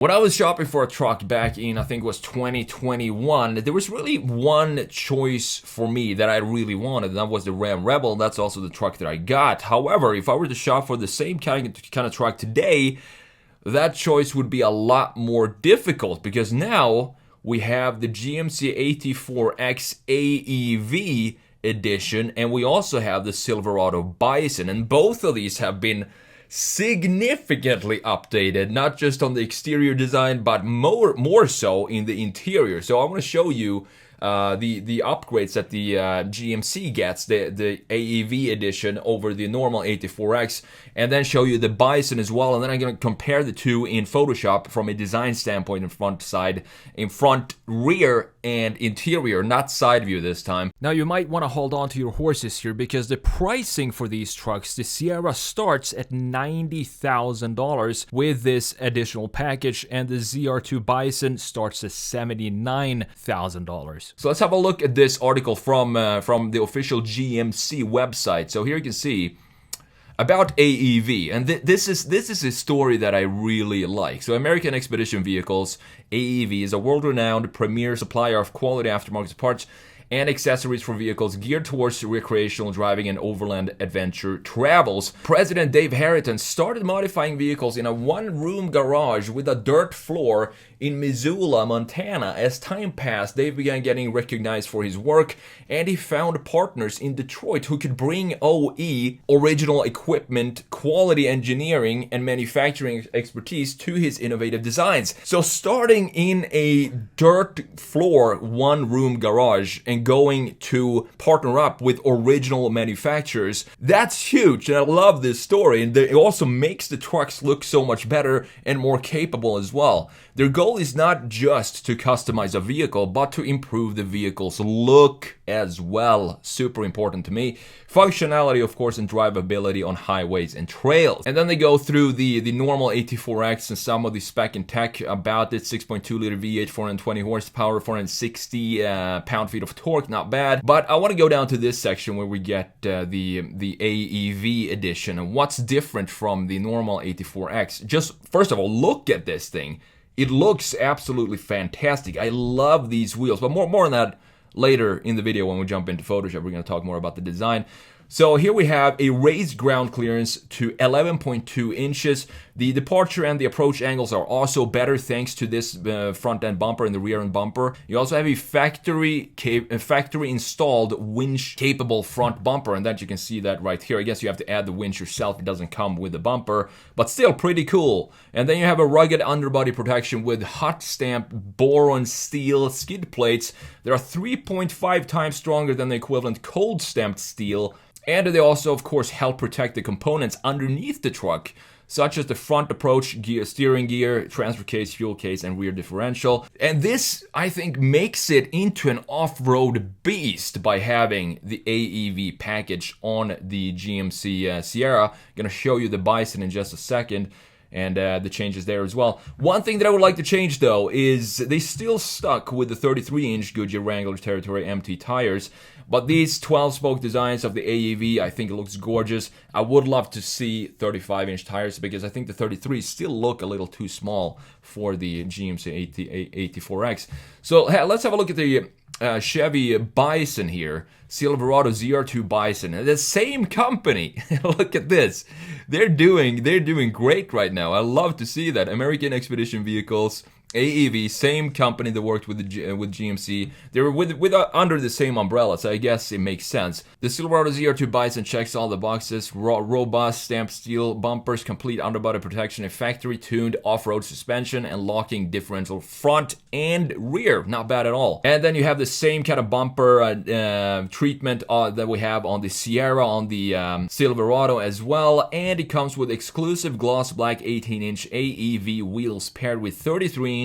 When I was shopping for a truck back in, I think it was 2021, there was really one choice for me that I really wanted, and that was the Ram Rebel. That's also the truck that I got. However, if I were to shop for the same kind of truck today, that choice would be a lot more difficult, because now we have the GMC AT4X AEV edition, and we also have the Silverado Bison, and both of these have been significantly updated, not just on the exterior design, but more so in the interior. So I want to show you the upgrades that the GMC gets, the AEV edition over the normal AT4X, and then show you the Bison as well. And then I'm going to compare the two in Photoshop from a design standpoint, in front, rear, and interior, not side view this time. Now you might want to hold on to your horses here, because the pricing for these trucks, the Sierra starts at $90,000 with this additional package, and the ZR2 Bison starts at $79,000. So let's have a look at this article from the official GMC website. So here you can see about AEV, and this is a story that I really like. So American Expedition Vehicles, AEV, is a world-renowned premier supplier of quality aftermarket parts and accessories for vehicles geared towards recreational driving and overland adventure travels. President Dave Harrington started modifying vehicles in a one-room garage with a dirt floor in Missoula, Montana. As time passed, Dave began getting recognized for his work, and he found partners in Detroit who could bring OE, original equipment, quality engineering, and manufacturing expertise to his innovative designs. So starting in a dirt floor, one-room garage, and going to partner up with original manufacturers, that's huge, and I love this story. And it also makes the trucks look so much better and more capable as well. Their goal is not just to customize a vehicle, but to improve the vehicle's look as well. Super important to me. Functionality, of course, and drivability on highways and trails. And then they go through the normal AT4X and some of the spec and tech about it. 6.2 liter V8, 420 horsepower, 460 pound-feet of torque, not bad. But I want to go down to this section where we get the AEV edition and what's different from the normal AT4X. Just first of all, look at this thing. It looks absolutely fantastic. I love these wheels, but more on that later in the video when we jump into Photoshop. We're going to talk more about the design. So here we have a raised ground clearance to 11.2 inches. The departure and the approach angles are also better thanks to this front end bumper and the rear end bumper. You also have a factory installed winch capable front bumper, and that you can see that right here. I guess you have to add the winch yourself. It doesn't come with the bumper, but still pretty cool. And then you have a rugged underbody protection with hot stamped boron steel skid plates. They are 3.5 times stronger than the equivalent cold stamped steel. And they also, of course, help protect the components underneath the truck, such as the front approach gear, steering gear, transfer case, fuel case, and rear differential. And this, I think, makes it into an off-road beast by having the AEV package on the GMC Sierra. I'm going to show you the Bison in just a second, and the changes there as well. One thing that I would like to change, though, is they still stuck with the 33-inch Goodyear Wrangler Territory MT tires, but these 12-spoke designs of the AEV, I think it looks gorgeous. I would love to see 35-inch tires, because I think the 33s still look a little too small for the GMC AT4X. So let's have a look at the Chevy Bison here. Silverado ZR2 Bison. The same company. Look at this. They're doing great right now. I love to see that. American Expedition Vehicles, AEV, same company that worked with GMC. They were under the same umbrella, so I guess it makes sense. The Silverado ZR2 Bison checks all the boxes. Robust stamped steel bumpers, complete underbody protection, a factory-tuned off-road suspension, and locking differential front and rear. Not bad at all. And then you have the same kind of bumper treatment that we have on the Sierra, on the Silverado as well. And it comes with exclusive gloss black 18-inch AEV wheels paired with 33-inch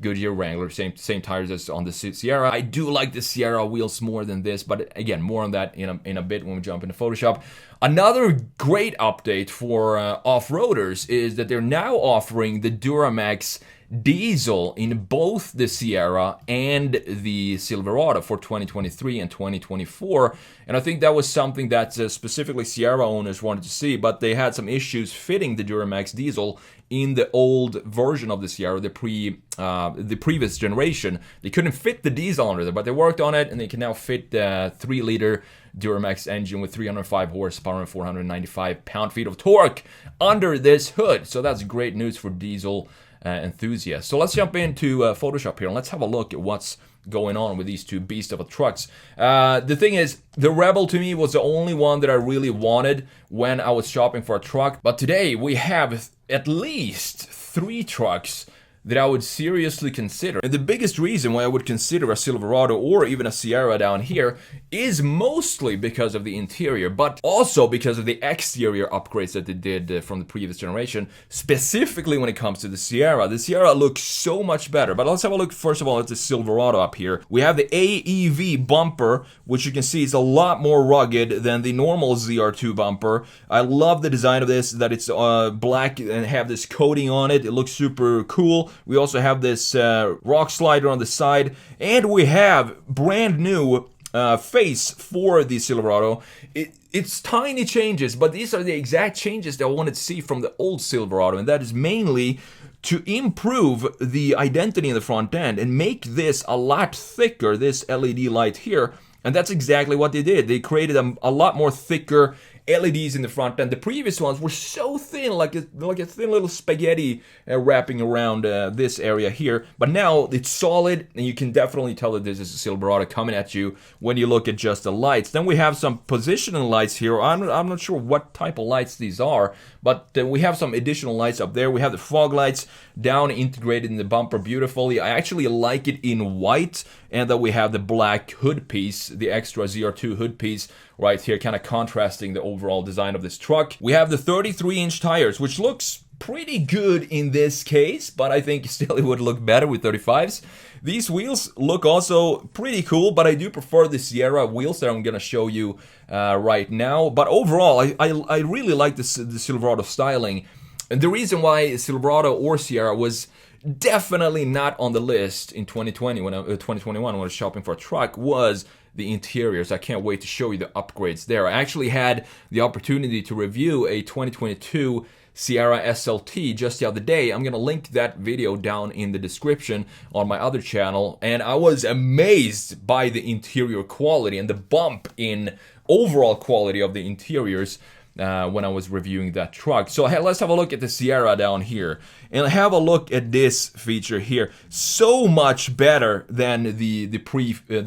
Goodyear Wrangler, same tires as on the Sierra. I do like the Sierra wheels more than this, but again, more on that in a bit when we jump into Photoshop. Another great update for off-roaders is that they're now offering the Duramax diesel in both the Sierra and the Silverado for 2023 and 2024. And I think that was something that specifically Sierra owners wanted to see, but they had some issues fitting the Duramax diesel in the old version of the Sierra, the previous generation. They couldn't fit the diesel under there, but they worked on it, and they can now fit the 3-liter Duramax engine with 305 horsepower and 495 pound-feet of torque under this hood. So that's great news for diesel enthusiasts. So let's jump into Photoshop here, and let's have a look at what's going on with these two beasts of a trucks. The thing is, the Rebel to me was the only one that I really wanted when I was shopping for a truck. But today we have at least 3 trucks that I would seriously consider. And the biggest reason why I would consider a Silverado or even a Sierra down here is mostly because of the interior, but also because of the exterior upgrades that they did from the previous generation, specifically when it comes to the Sierra. The Sierra looks so much better, but let's have a look first of all at the Silverado up here. We have the Aev bumper, which you can see is a lot more rugged than the normal ZR2 bumper. I love the design of this, that it's black and have this coating on it. It looks super cool. We also have this rock slider on the side, and we have brand new face for the Silverado. It's tiny changes, but these are the exact changes that I wanted to see from the old Silverado, and that is mainly to improve the identity in the front end and make this a lot thicker, this LED light here. And that's exactly what they did. They created a lot more thicker LEDs in the front end. The previous ones were so thin, like a thin little spaghetti wrapping around this area here. But now it's solid, and you can definitely tell that this is a Silverado coming at you when you look at just the lights. Then we have some positioning lights here. I'm not sure what type of lights these are, but we have some additional lights up there. We have the fog lights down integrated in the bumper beautifully. I actually like it in white, and then we have the black hood piece, the extra ZR2 hood piece right here, kind of contrasting the overall design of this truck. We have the 33-inch tires, which looks pretty good in this case, but I think still it would look better with 35s. These wheels look also pretty cool, but I do prefer the Sierra wheels that I'm going to show you right now. But overall, I really like the Silverado styling. And the reason why Silverado or Sierra was definitely not on the list in 2020 2021 when I was shopping for a truck was the interiors. I can't wait to show you the upgrades there. I actually had the opportunity to review a 2022 Sierra SLT just the other day. I'm going to link that video down in the description on my other channel, and I was amazed by the interior quality and the bump in overall quality of the interiors when I was reviewing that truck. So let's have a look at the Sierra down here and have a look at this feature here. So much better than the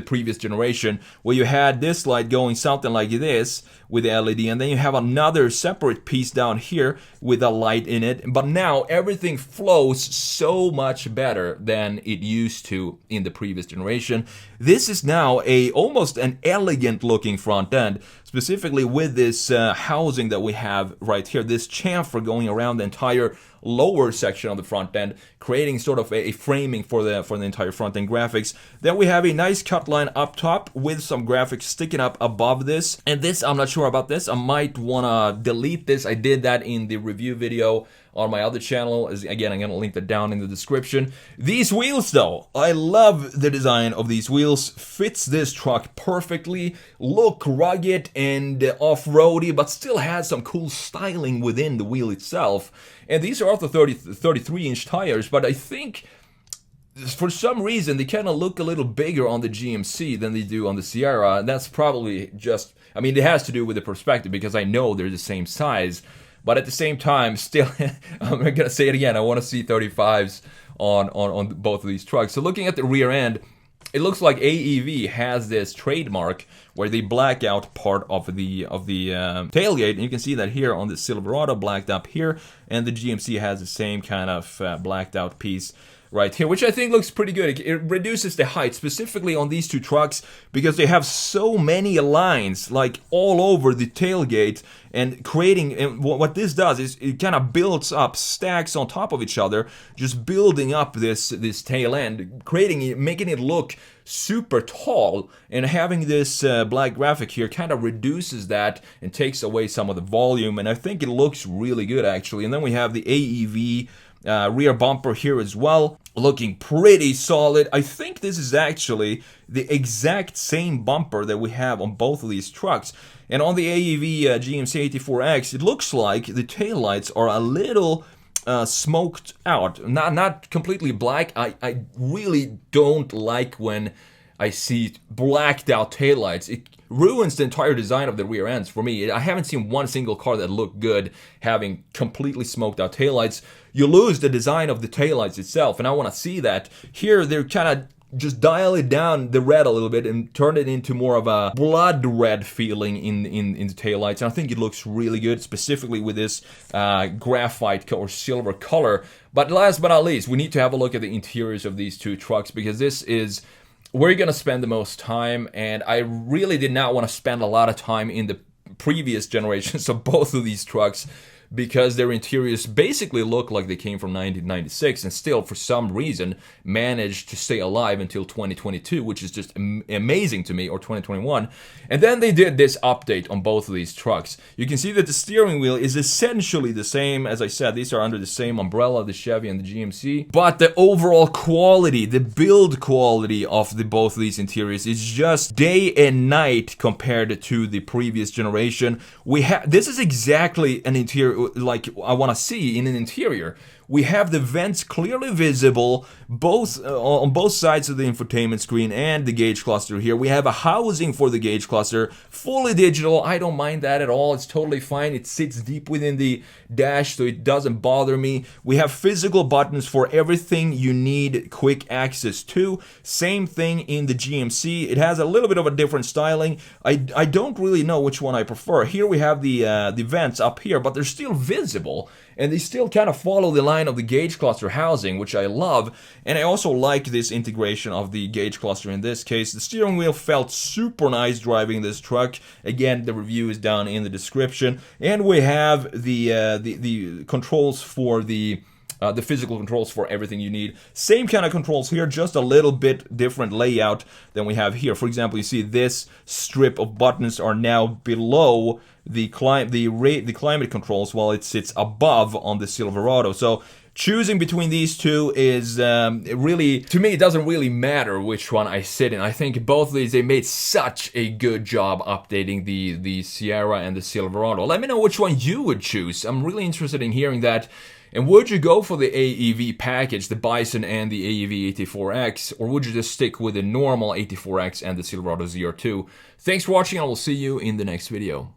previous generation, where you had this light going something like this with the LED, and then you have another separate piece down here with a light in it. But now everything flows so much better than it used to in the previous generation. This is now almost an elegant looking front end, specifically with this housing that we have right here, this chamfer going around the entire lower section of the front end, creating sort of a framing for the entire front end graphics. Then we have a nice cut line up top with some graphics sticking up above this. And this, I'm not sure about this. I might want to delete this. I did that in the review video on my other channel. Again, I'm going to link that down in the description. These wheels though, I love the design of these wheels. Fits this truck perfectly. Look rugged and off-roady, but still has some cool styling within the wheel itself. And these are also 33-inch tires, but I think for some reason they kind of look a little bigger on the GMC than they do on the Sierra. And that's probably just, I mean, it has to do with the perspective, because I know they're the same size. But at the same time, still, I'm going to say it again, I want to see 35s on both of these trucks. So looking at the rear end, it looks like Aev has this trademark where they black out part of the tailgate, and you can see that here on the Silverado, blacked up here, and the GMC has the same kind of blacked out piece right here, which I think looks pretty good. It reduces the height, specifically on these two trucks, because they have so many lines like all over the tailgate, and creating, and what this does is it kind of builds up, stacks on top of each other, just building up this tail end, creating it, making it look super tall. And having this black graphic here kind of reduces that and takes away some of the volume, and I think it looks really good actually. And then we have the Aev rear bumper here as well, looking pretty solid. I think this is actually the exact same bumper that we have on both of these trucks. And on the AEV GMC 84X, it looks like the taillights are a little smoked out, not completely black. I really don't like when I see blacked out taillights. It ruins the entire design of the rear ends for me. I haven't seen one single car that looked good having completely smoked out taillights. You lose the design of the taillights itself, and I want to see that. Here, they're kind of just dial it down the red a little bit and turn it into more of a blood red feeling in the taillights. And I think it looks really good, specifically with this graphite or silver color. But last but not least, we need to have a look at the interiors of these two trucks, because this is where you're going to spend the most time. And I really did not want to spend a lot of time in the previous generations of both of these trucks, because their interiors basically look like they came from 1996 and still, for some reason, managed to stay alive until 2022, which is just amazing to me, or 2021. And then they did this update on both of these trucks. You can see that the steering wheel is essentially the same. As I said, these are under the same umbrella, the Chevy and the GMC. But the overall quality, the build quality of both of these interiors is just day and night compared to the previous generation. This is exactly an interior like I want to see in an interior. We have the vents clearly visible both on both sides of the infotainment screen and the gauge cluster here. We have a housing for the gauge cluster, fully digital. I don't mind that at all. It's totally fine. It sits deep within the dash, so it doesn't bother me. We have physical buttons for everything you need quick access to. Same thing in the GMC. It has a little bit of a different styling. I don't really know which one I prefer. Here we have the vents up here, but they're still visible, and they still kind of follow the line of the gauge cluster housing, which I love. And I also like this integration of the gauge cluster in this case. The steering wheel felt super nice driving this truck. Again, the review is down in the description. And we have the controls for the physical controls for everything you need. Same kind of controls here, just a little bit different layout than we have here. For example, you see this strip of buttons are now below the climate controls, while it sits above on the Silverado. So choosing between these two is really, to me, it doesn't really matter which one I sit in. I think both of these, they made such a good job updating the Sierra and the Silverado. Let me know which one you would choose. I'm really interested in hearing that. And would you go for the AEV package, the Bison and the AEV 84X, or would you just stick with the normal 84X and the Silverado ZR2? Thanks for watching, and I will see you in the next video.